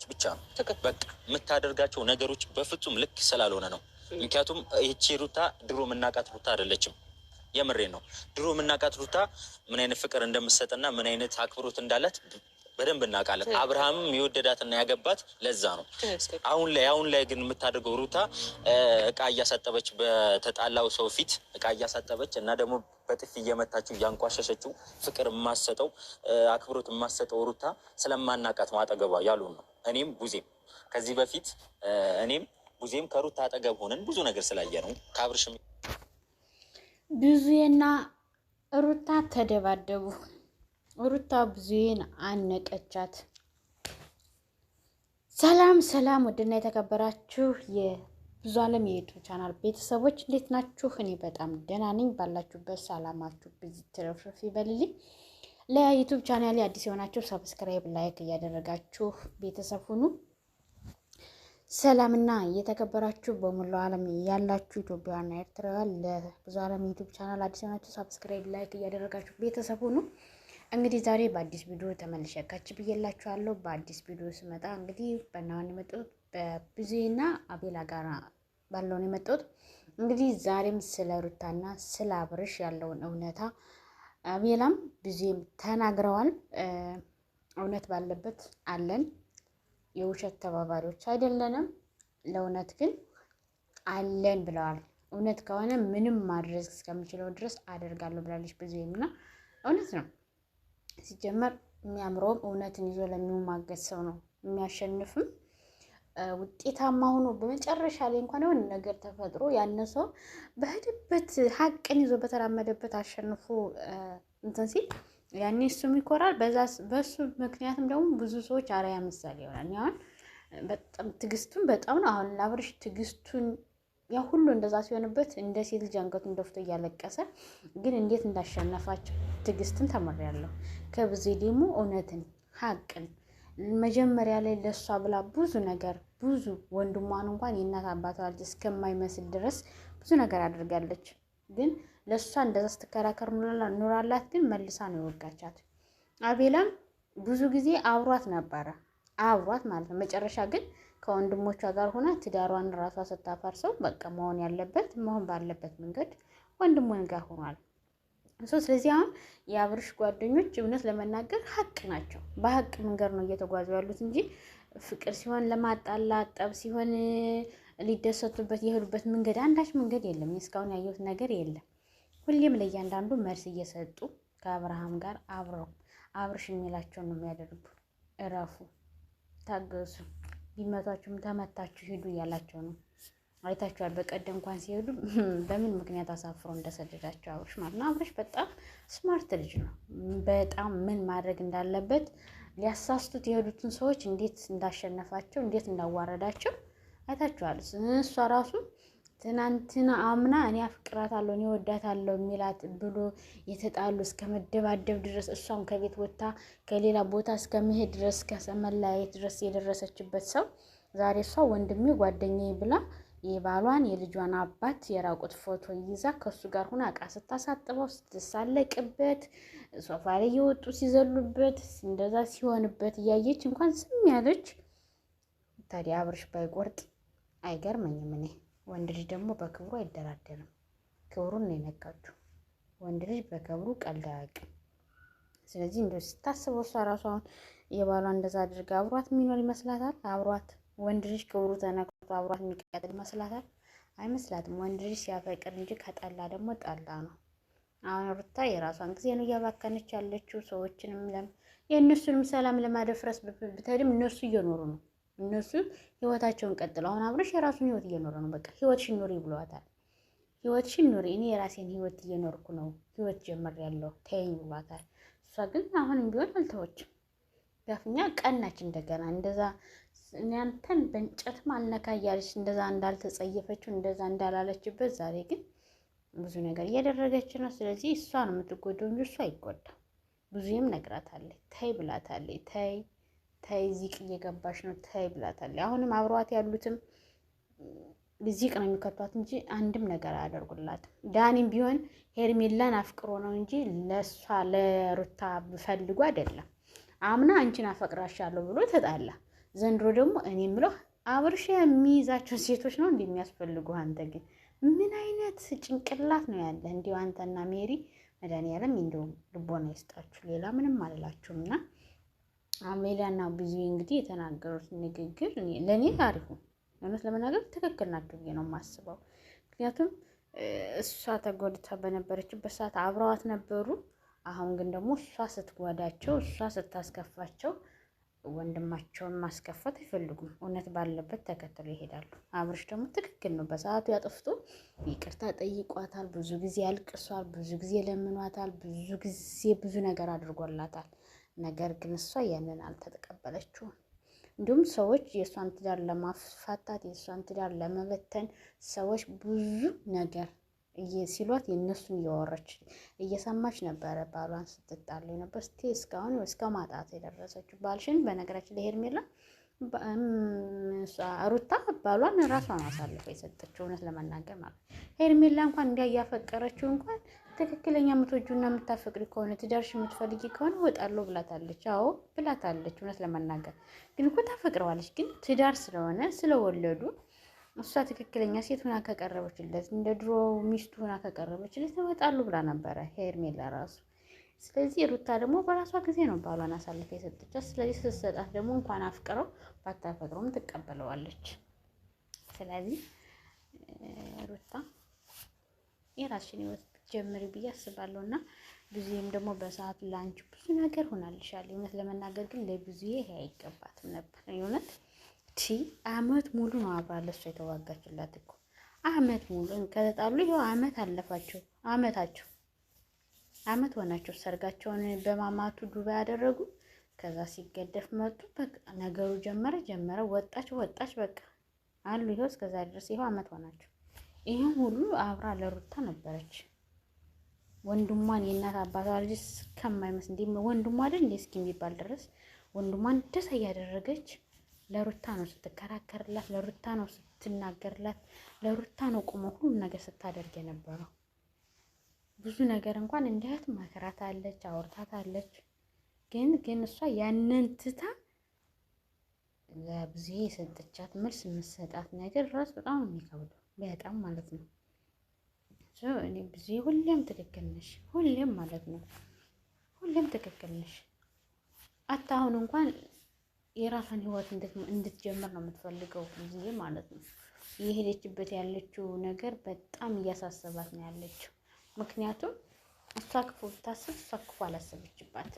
ብቻ ነው በቃ የምታደርጋቸው ነገሮች በፍጹም ልክ ስላልሆነ ነው። ምክንያቱም ይህቺ ሩታ ድሮ የምናውቃት ሩታ አይደለችም። የምሬ ነው። ድሮ የምናውቃት ሩታ ምን አይነት ፍቅር እንደምትሰጥና ምን አይነት አክብሮት እንዳላት በደንብ እናውቃለን። አብርሃምም የወደዳትና ያገባት ለዛ ነው። አሁን ላይ ግን የምታደርገው ሩታ እቃ እያሳጠበች በተጣላው ሰው ፊት እቃ እያሳጠበች እና ደግሞ በጥፊ እየመታችው እያንቋሸሸችው ፍቅር የማሰጠው አክብሮት የማሰጠው ሩታ ስለማናውቃት ነው አጠገቧ ያሉ ነው። እኔም ቡዜም ከዚህ በፊት እኔም ቡዜም ከሩታ አጠገብ ሆነን ብዙ ነገር ስላየ ነው። ከአብርሽም ብዙዬና ሩታ ተደባደቡ። ሩታ ብዙዬን አነቀቻት። ሰላም ውድና የተከበራችሁ የብዙ ዓለም የዩቲዩብ ቻናል ቤተሰቦች እንዴት ናችሁ? እኔ በጣም ደህና ነኝ። ባላችሁበት ሰላማችሁ ብዙ ትረፍረፍ ይበልልኝ። ለዩቲዩብ ቻናሌ አዲስ የሆናችሁ ሰብስክራይብ፣ ላይክ እያደረጋችሁ ቤተሰብ ሁኑ። ሰላምና የተከበራችሁ በሙላው ዓለም ያላችሁ ኢትዮጵያውያንና ኤርትራውያን ለብዙ ዓለም ዩቲዩብ ቻናል አዲስ የሆናችሁ ሰብስክራይብ፣ ላይክ እያደረጋችሁ ቤተሰብ ሁኑ። እንግዲህ ዛሬ በአዲስ ቪዲዮ ተመልሼ ብዬላችኋለሁ። በአዲስ ቪዲዮ ስመጣ እንግዲህ በእናውን የመጣሁት በብዙዬና አቤላ ጋር ባለውን የመጣሁት እንግዲህ ዛሬም ስለ ሩታና ስለ አብርሽ ያለውን እውነታ አቤላም ብዙዬም ተናግረዋል። እውነት ባለበት አለን፣ የውሸት ተባባሪዎች አይደለንም፣ ለእውነት ግን አለን ብለዋል። እውነት ከሆነ ምንም ማድረግ እስከምችለው ድረስ አደርጋለሁ ብላለች ብዙዬም እና እውነት ነው። ሲጀመር የሚያምረውም እውነትን ይዞ ለሚሟገት ሰው ነው የሚያሸንፍም ውጤታማ ሆኖ በመጨረሻ ላይ እንኳን የሆነ ነገር ተፈጥሮ ያነሰው በሄደበት ሀቅን ይዞ በተራመደበት አሸንፎ እንትን ሲል ያኔ እሱም ይኮራል። በሱ ምክንያትም ደግሞ ብዙ ሰዎች አርአያ ምሳሌ ይሆናል። አሁን በጣም ትዕግስቱን በጣም ነው አሁን ለአብርሽ ትዕግስቱን ያ ሁሉ እንደዛ ሲሆንበት እንደ ሴት ልጅ አንገቱን ደፍቶ እያለቀሰ ግን እንዴት እንዳሸነፋቸው ትዕግስትን ተመሪያለሁ። ከብዙ ደግሞ እውነትን ሀቅን መጀመሪያ ላይ ለሷ ብላ ብዙ ነገር ብዙ ወንድሟን እንኳን የእናት አባቷ ልጅ እስከማይመስል ድረስ ብዙ ነገር አድርጋለች። ግን ለሷ እንደዛ ስትከራከር ኑራላት፣ ግን መልሳ ነው የወጋቻት። አቤላም ብዙ ጊዜ አብሯት ነበረ አብሯት ማለት ነው። መጨረሻ ግን ከወንድሞቿ ጋር ሆና ትዳሯን ራሷ ስታፈርሰው በቃ መሆን ባለበት መንገድ ወንድሙን ጋር ሆኗል። ስለዚህ አሁን የአብርሽ ጓደኞች እውነት ለመናገር ሀቅ ናቸው። በሀቅ መንገድ ነው እየተጓዙ ያሉት እንጂ ፍቅር ሲሆን ለማጣላት፣ ጠብ ሲሆን ሊደሰቱበት የሄዱበት መንገድ አንዳች መንገድ የለም። እስካሁን ያየሁት ነገር የለም። ሁሌም ለእያንዳንዱ መልስ እየሰጡ ከአብርሃም ጋር አብረው አብርሽ የሚላቸውን ነው የሚያደርጉ። እረፉ፣ ታገሱ፣ ቢመቷችሁም ተመታችሁ ሂዱ እያላቸው ነው። አይታችኋል። በቀደም እንኳን ሲሄዱ በምን ምክንያት አሳፍሮ እንደሰደዳቸው አብርሽ ማለት ነው። አብርሽ በጣም ስማርት ልጅ ነው። በጣም ምን ማድረግ እንዳለበት ሊያሳስቱት የሄዱትን ሰዎች እንዴት እንዳሸነፋቸው እንዴት እንዳዋረዳቸው አይታችኋል። እሷ ራሱ ትናንትና አምና እኔ አፍቅራታለሁ እኔ ወዳታለሁ የሚላት ብሎ የተጣሉ እስከ መደባደብ ድረስ እሷም ከቤት ወጥታ ከሌላ ቦታ እስከ መሄድ ድረስ ከመለያየት ድረስ የደረሰችበት ሰው ዛሬ እሷ ወንድሜ ጓደኛዬ ብላ የባሏን የልጇን አባት የራቁት ፎቶ ይዛ ከሱ ጋር ሆና እቃ ስታሳጥበው ስትሳለቅበት ሶፋ ላይ የወጡ ሲዘሉበት እንደዛ ሲሆንበት እያየች እንኳን ዝም ያለች። ታዲያ አብርሽ ባይቆርጥ አይገርመኝም። እኔ ወንድ ልጅ ደግሞ በክብሩ አይደራደርም። ክብሩን ነው የነካችው። ወንድ ልጅ በክብሩ ቀልድ አያውቅም። ስለዚህ እንደው ስታስበው እሷ ራሷ አሁን የባሏን እንደዛ አድርጋ አብሯት የሚኖር ይመስላታል? አብሯት ወንድ ልጅ ክብሩ ተነክቶ አብሯት የሚቀጥል ይመስላታል? አይመስላትም። ወንድ ልጅ ሲያፈቅር እንጂ ከጠላ ደግሞ ጠላ ነው። አሁን ሩታ የራሷን ጊዜ ነው እያባከነች ያለችው። ሰዎችንም የእነሱንም ሰላም ለማደፍረስ ብትሄድም እነሱ እየኖሩ ነው። እነሱ ህይወታቸውን ቀጥለው አሁን አብርሽ የራሱን ህይወት እየኖረ ነው። በቃ ህይወትሽን ኑሪ ብሏታል። ህይወትሽን ኑሪ፣ እኔ የራሴን ህይወት እየኖርኩ ነው፣ ህይወት ጀምሬያለሁ ተይኝ ብሏታል። እሷ ግን አሁንም ቢሆን አልተወችም። ዳፍኛ ቀናች እንደገና እንደዛ አንተን በእንጨትም አልነካ እያለች እንደዛ እንዳልተጸየፈችው እንደዛ እንዳላለችበት ዛሬ ግን ብዙ ነገር እያደረገች ነው። ስለዚህ እሷ ነው የምትጎደው እንጂ እሷ አይጎዳም። ብዙም ነግራታለች፣ ተይ ብላታለች። ተይ ዚቅ እየገባሽ ነው ተይ ብላታለች። አሁንም አብሯት ያሉትም ዚቅ ነው የሚከቷት እንጂ አንድም ነገር አያደርጉላትም። ዳኒም ቢሆን ሄርሜላን አፍቅሮ ነው እንጂ ለሷ ለሩታ ፈልጎ አይደለም። አምና አንቺን አፈቅራሻለሁ ብሎ ተጣላ። ዘንድሮ ደግሞ እኔ የምለው አብርሽ የሚይዛቸው ሴቶች ነው እንደሚያስፈልጉ። አንተ ግን ምን አይነት ጭንቅላት ነው ያለ? እንዲሁ አንተና ሜሪ መድኃኒዓለም እንደው ልቦና ይስጣችሁ። ሌላ ምንም አልላችሁም። እና አሜሊያና ብዙ እንግዲህ የተናገሩት ንግግር ለእኔ አሪፍ ነው። እውነት ለመናገር ትክክል ናት ብዬ ነው የማስበው። ምክንያቱም እሷ ተጎድታ በነበረችበት ሰዓት አብረዋት ነበሩ። አሁን ግን ደግሞ እሷ ስትጎዳቸው፣ እሷ ስታስከፋቸው ወንድማቸውን ማስከፋት አይፈልጉም። እውነት ባለበት ተከትሎ ይሄዳሉ። አብርሽ ደግሞ ትክክል ነው። በሰዓቱ ያጠፍቶ ይቅርታ ጠይቋታል። ብዙ ጊዜ ያልቅሷል። ብዙ ጊዜ ለምኗታል። ብዙ ጊዜ ብዙ ነገር አድርጎላታል። ነገር ግን እሷ ያንን አልተቀበለችውም። እንዲሁም ሰዎች የእሷን ትዳር ለማፋታት የእሷን ትዳር ለመበተን ሰዎች ብዙ ነገር ሲሏት የእነሱን እያወራች እየሰማች ነበረ። ባሏን ስትጣለው ነበር። እስካሁን እስከ ማጣት የደረሰችው ባልሽን። በነገራችን ላይ ሄርሜላ ሩታ ባሏን ራሷን አሳልፈ የሰጠችው እውነት ለመናገር ማለት ሄርሜላ እንኳን እንዲያ እያፈቀረችው እንኳን ትክክለኛ የምትወጂውና የምታፈቅሪ ከሆነ ትዳርሽ የምትፈልጊ ከሆነ እወጣለሁ ብላታለች። አዎ ብላታለች። እውነት ለመናገር ግን እኮ ታፈቅረዋለች። ግን ትዳር ስለሆነ ስለወለዱ እሷ ትክክለኛ ሴት ሆና ከቀረበችለት እንደ ድሮ ሚስቱ ሆና ከቀረበችለት እወጣለሁ ብላ ነበረ ሄርሜላ ራሱ። ስለዚህ ሩታ ደግሞ በራሷ ጊዜ ነው ባሏን አሳልፈ የሰጠቻት። ስለዚህ ስትሰጣት ደግሞ እንኳን አፍቅረው ባታፈቅረውም ትቀበለዋለች። ስለዚህ ሩታ የራስሽን ህይወት ጀምሪ ብዬ አስባለሁ። እና ብዙዬም ደግሞ በሰዓቱ ለአንቺ ብዙ ነገር ሆናልሻል። እውነት ለመናገር ግን ለብዙዬ ይሄ አይገባትም ነበር። እውነት አመት ሙሉ ነው አብራ ለእሷ የተዋጋችላት እኮ አመት ሙሉ ከተጣሉ ይኸው አመት አለፋቸው። አመት ሆናቸው። ሰርጋቸውን በማማቱ ዱባይ ያደረጉ። ከዛ ሲገደፍ መጡ። በቃ ነገሩ ጀመረ ወጣች በቃ አሉ። ይኸው እስከዛ ድረስ ይኸው አመት ሆናቸው። ይሄን ሁሉ አብራ ለሩታ ነበረች። ወንድሟን የእናት አባቷ ልጅ እስከማይመስል እንዴ ወንድሟ አይደል እንዴ እስኪ የሚባል ድረስ ወንድሟን እንደዛ እያደረገች ለሩታ ነው ስትከራከርላት፣ ለሩታ ነው ስትናገርላት፣ ለሩታ ነው ቆሞ ሁሉ ነገር ስታደርግ የነበረው። ብዙ ነገር እንኳን እንዲያት መከራታለች፣ አውርታታለች። ግን እሷ ያንን ትታ ለብዙ የሰጠቻት መልስ የምትሰጣት ነገር ራስ በጣም ነው የሚከብደው። በጣም ማለት ነው። እኔ ብዙ ሁሌም ትክክል ነሽ፣ ሁሌም ማለት ነው። ሁሌም ትክክል ነሽ። አሁን እንኳን የራሷን ህይወት እንድትጀምር ነው የምትፈልገው ብዙ ማለት ነው። የሄደችበት ያለችው ነገር በጣም እያሳሰባት ነው ያለችው። ምክንያቱም እሷ ክፉ ብታስብ እሷ ክፉ አላሰበችባት።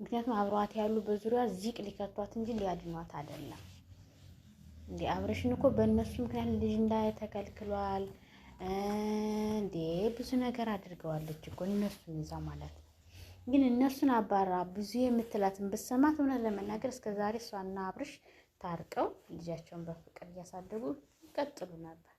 ምክንያቱም አብረዋት ያሉ በዙሪያ ዚቅ ሊከቷት እንጂ ሊያድኗት አይደለም። እንዴ አብረሽን እኮ በእነሱ ምክንያት ልጅ እንዳይተከልክሏል እንዴ ብዙ ነገር አድርገዋለች እኮ እነሱን ይዛ ማለት ነው። ግን እነሱን አባራ ብዙ የምትላትን ብትሰማት እውነት ለመናገር እስከ ዛሬ እሷና አብርሽ ታርቀው ልጃቸውን በፍቅር እያሳደጉ ይቀጥሉ ነበር።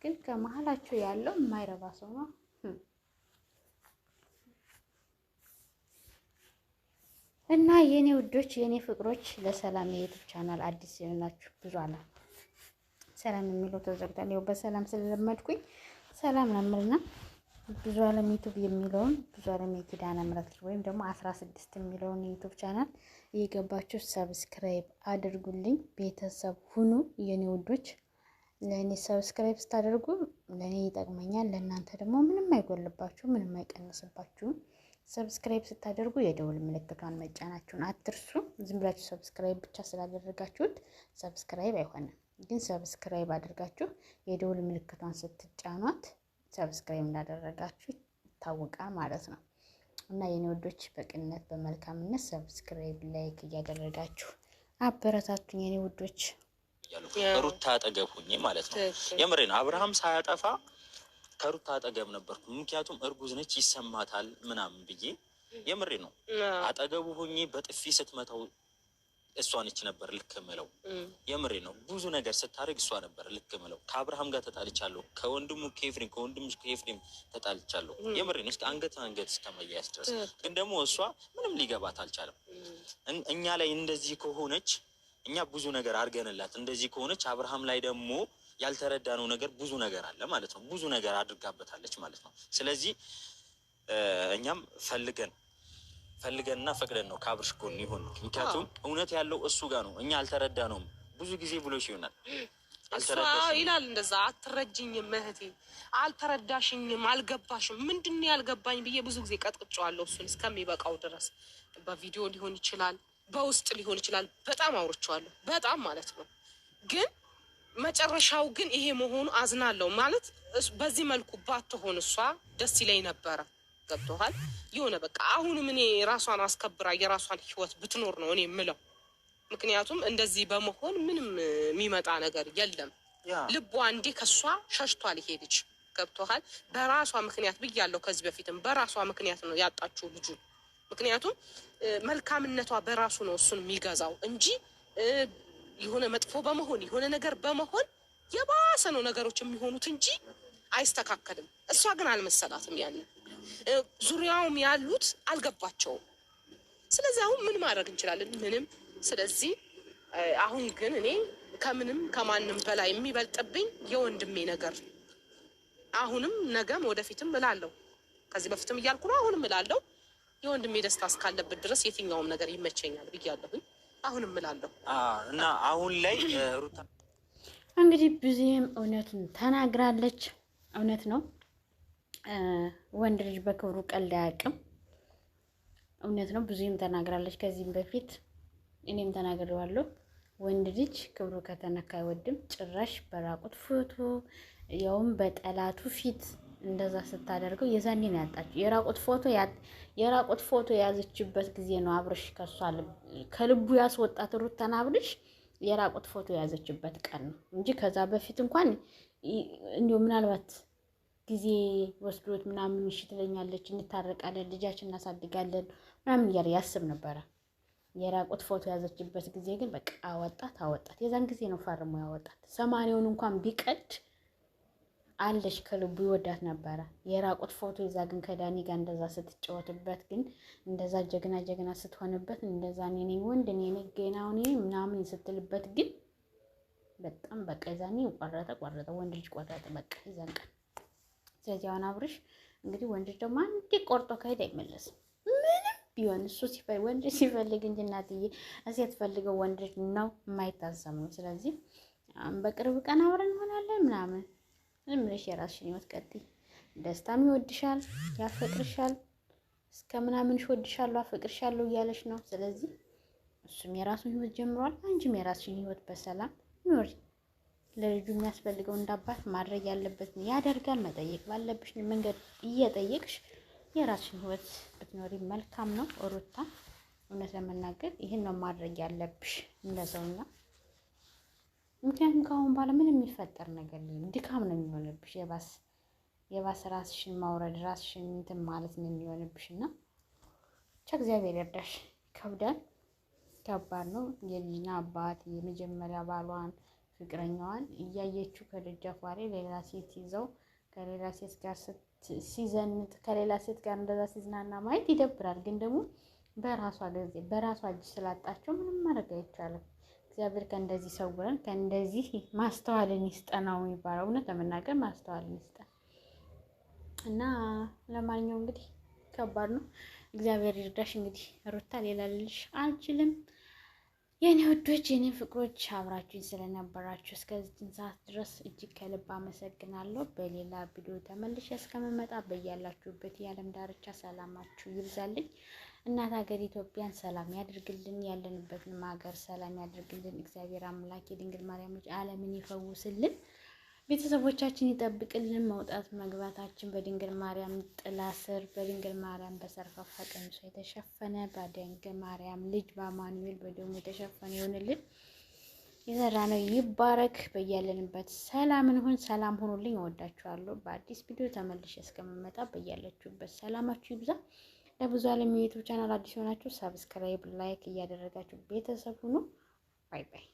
ግን ከመሀላቸው ያለው የማይረባ ሰው ነው። እና የኔ ውዶች የኔ ፍቅሮች ለሰላም የዩቲዩብ ቻናል አዲስ የሆናችሁ ብዙ አላ ሰላም የሚለው ተዘግቷል። ያው በሰላም ስለለመድኩኝ ሰላም ነምርና ብዙ አለም ዩቲዩብ የሚለውን ብዙ አለም የኪዳነ ምሕረት ወይም ደግሞ 16 የሚለውን ዩቲዩብ ቻናል እየገባችሁ ሰብስክራይብ አድርጉልኝ። ቤተሰብ ሁኑ የኔ ውዶች። ለኔ ሰብስክራይብ ስታደርጉ ለኔ ይጠቅመኛል፣ ለእናንተ ደግሞ ምንም አይጎልባችሁ፣ ምንም አይቀንስባችሁም። ሰብስክራይብ ስታደርጉ የደውል ምልክቷን መጫናችሁን አትርሱ። ዝም ብላችሁ ሰብስክራይብ ብቻ ስላደረጋችሁት ሰብስክራይብ አይሆንም። ግን ሰብስክራይብ አድርጋችሁ የደውል ምልክቷን ስትጫኗት ሰብስክራይብ እንዳደረጋችሁ ይታወቃል ማለት ነው። እና የኔ ወዶች በቅንነት በመልካምነት ሰብስክራይብ ላይክ እያደረጋችሁ አበረታቱኝ የኔ ወዶች። ሩታ አጠገብ ሁኜ ማለት ነው። የምሬ ነው። አብርሃም ሳያጠፋ ከሩታ አጠገብ ነበርኩ። ምክንያቱም እርጉዝ ነች ይሰማታል ምናምን ብዬ የምሬ ነው። አጠገቡ ሆኜ በጥፊ ስትመታው እሷ ነች ነበር ልክ ምለው። የምሬ ነው። ብዙ ነገር ስታደርግ እሷ ነበር ልክ ምለው። ከአብርሃም ጋር ተጣልቻለሁ፣ ከወንድሙ ከኤፍሬም ተጣልቻለሁ። የምሬ ነው። እስከ አንገት እስከመያዝ ድረስ። ግን ደግሞ እሷ ምንም ሊገባት አልቻለም። እኛ ላይ እንደዚህ ከሆነች እኛ ብዙ ነገር አድርገንላት እንደዚህ ከሆነች አብርሃም ላይ ደግሞ ያልተረዳነው ነገር ብዙ ነገር አለ ማለት ነው። ብዙ ነገር አድርጋበታለች ማለት ነው። ስለዚህ እኛም ፈልገን ፈልገንና ፈቅደን ነው ከአብርሽ ጎን ይሆን። ምክንያቱም እውነት ያለው እሱ ጋር ነው። እኛ አልተረዳነውም። ብዙ ጊዜ ብሎሽ ይሆናል ይላል እንደዛ። አትረጅኝም እህቴ፣ አልተረዳሽኝም፣ አልገባሽም። ምንድን ነው ያልገባኝ ብዬ ብዙ ጊዜ ቀጥቅጬዋለሁ። እሱን እስከሚበቃው ድረስ በቪዲዮ ሊሆን ይችላል፣ በውስጥ ሊሆን ይችላል። በጣም አውርቼዋለሁ፣ በጣም ማለት ነው። ግን መጨረሻው ግን ይሄ መሆኑ አዝናለሁ። ማለት በዚህ መልኩ ባትሆን እሷ ደስ ይለኝ ነበረ። ገብቶሃል? የሆነ በቃ አሁንም እኔ ራሷን አስከብራ የራሷን ህይወት ብትኖር ነው እኔ የምለው። ምክንያቱም እንደዚህ በመሆን ምንም የሚመጣ ነገር የለም። ልቧ እንዴ ከሷ ሸሽቷል ይሄ ልጅ። ገብቶሃል? በራሷ ምክንያት ብያለሁ ከዚህ በፊትም በራሷ ምክንያት ነው ያጣችው ልጁ። ምክንያቱም መልካምነቷ በራሱ ነው እሱን የሚገዛው እንጂ የሆነ መጥፎ በመሆን የሆነ ነገር በመሆን የባሰ ነው ነገሮች የሚሆኑት እንጂ አይስተካከልም። እሷ ግን አልመሰላትም። ያለ ዙሪያውም ያሉት አልገባቸውም። ስለዚህ አሁን ምን ማድረግ እንችላለን? ምንም። ስለዚህ አሁን ግን እኔ ከምንም ከማንም በላይ የሚበልጥብኝ የወንድሜ ነገር አሁንም ነገም ወደፊትም እላለሁ። ከዚህ በፊትም እያልኩ ነው፣ አሁንም እላለሁ። የወንድሜ ደስታ እስካለበት ድረስ የትኛውም ነገር ይመቸኛል ብያለሁኝ። አሁንም እላለሁ እና አሁን ላይ ሩታ እንግዲህ ብዙም እውነቱን ተናግራለች። እውነት ነው። ወንድ ልጅ በክብሩ ቀልድ አያውቅም። እውነት ነው። ብዙም ተናግራለች። ከዚህም በፊት እኔም ተናግሬዋለሁ። ወንድ ልጅ ክብሩ ከተነካ አይወድም። ጭራሽ በራቁት ፎቶ ያውም በጠላቱ ፊት እንደዛ ስታደርገው የዛኔ ነው ያጣችው። የራቁት ፎቶ የያዘችበት ጊዜ ነው አብርሽ ከልቡ ያስወጣት ሩታን አብርሽ የራቁት ፎቶ የያዘችበት ቀን ነው እንጂ ከዛ በፊት እንኳን እንዲሁ ምናልባት ጊዜ ወስዶት ምናምን እሺ ትለኛለች፣ እንታረቃለን፣ ልጃችን እናሳድጋለን ምናምን እያለ ያስብ ነበረ። የራቁት ፎቶ የያዘችበት ጊዜ ግን በቃ አወጣት። የዛን ጊዜ ነው ፈርሞ ያወጣት። 80ውን እንኳን ቢቀድ አለሽ ከልቡ ይወዳት ነበረ። የራቁት ፎቶ ይዛ ግን ከዳኒ ጋር እንደዛ ስትጫወትበት ግን እንደዛ ጀግና ስትሆንበት እንደዛ እኔ ወንድ እኔ ገናው እኔ ምናምን ስትልበት ግን በጣም በቃ ይዛኔ ቆረጠ። ወንድ ልጅ ቆረጠ በቃ ይዛን ቀን። ስለዚህ አሁን አብርሽ እንግዲህ ወንድ ልጅ ደግሞ አንዴ ቆርጦ ከሄደ አይመለስም። ምንም ቢሆን እሱ ወንድ ሲፈልግ እንጂ እናትዬ እሴት ፈልገው ወንድ ልጅ ነው የማይታሰብ ነው። ስለዚህ በቅርብ ቀን አብረን እንሆናለን ምናምን ምንም ብለሽ የራስሽን ህይወት ቀጥይ። ደስታም ይወድሻል፣ ያፈቅርሻል፣ እስከ ምናምንሽ ወድሻለሁ፣ አፈቅርሻለሁ እያለሽ ነው። ስለዚህ እሱም የራሱን ህይወት ጀምሯል። አንቺም የራስሽን ህይወት በሰላም ኑሪ። ለልጁ የሚያስፈልገው እንዳባት ማድረግ ያለበትን ያደርጋል። መጠየቅ ባለብሽ መንገድ እየጠየቅሽ የራስሽን ህይወት ብትኖሪ መልካም ነው። ሩታ እውነት ለመናገር ይህን ነው ማድረግ ያለብሽ እንደሰውና ምክንያቱም ከአሁን በኋላ ምንም የሚፈጠር ነገር የለም። ድካም ነው የሚሆንብሽ። የባስ ራስሽን ማውረድ ራስሽን እንትን ማለት ነው የሚሆንብሽ እና ብቻ እግዚአብሔር ይርዳሽ። ይከብዳል፣ ከባድ ነው። የልጅና አባት የመጀመሪያ ባሏን ፍቅረኛዋን እያየችው ከደጃፏ ላይ ሌላ ሴት ይዘው ከሌላ ሴት ጋር ሲዘንጥ ከሌላ ሴት ጋር እንደዛ ሲዝናና ማየት ይደብራል። ግን ደግሞ በራሷ ጊዜ በራሷ እጅ ስላጣቸው ምንም ማድረግ አይቻልም። እግዚአብሔር ከእንደዚህ ሰውረን ከእንደዚህ ማስተዋልን ይስጠናው የሚባለው እውነት ለመናገር ማስተዋልን ይስጠን እና ለማንኛውም እንግዲህ ከባድ ነው። እግዚአብሔር ይርዳሽ። እንግዲህ ሩታ ሌላ ልልሽ አልችልም። የኔ ውዶች የኔ ፍቅሮች አብራችሁኝ ስለነበራችሁ እስከዚህ ሰዓት ድረስ እጅግ ከልብ አመሰግናለሁ። በሌላ ቪዲዮ ተመልሼ እስከምመጣ በያላችሁበት የዓለም ዳርቻ ሰላማችሁ ይብዛልኝ። እናት ሀገር ኢትዮጵያን ሰላም ያድርግልን። ያለንበትን ሀገር ሰላም ያድርግልን። እግዚአብሔር አምላክ የድንግል ማርያም ልጅ ዓለምን ይፈውስልን። ቤተሰቦቻችን ይጠብቅልን። መውጣት መግባታችን በድንግል ማርያም ጥላ ስር በድንግል ማርያም በሰርፋፋ ቀሚሷ የተሸፈነ በድንግል ማርያም ልጅ በአማኑኤል በደሙ የተሸፈነ ይሆንልን። የሰራነው ይባረክ። በያለንበት ሰላም እንሁን። ሰላም ሁኑልኝ። እወዳችኋለሁ። በአዲስ ቪዲዮ ተመልሼ እስከምመጣ በያላችሁበት ሰላማችሁ ይብዛ። ለብዙ ዓለም የዩቲዩብ ቻናል አዲስ ሆናችሁ ሰብስክራይብ፣ ላይክ እያደረጋችሁ ቤተሰብ ሁኑ። ባይ ባይ።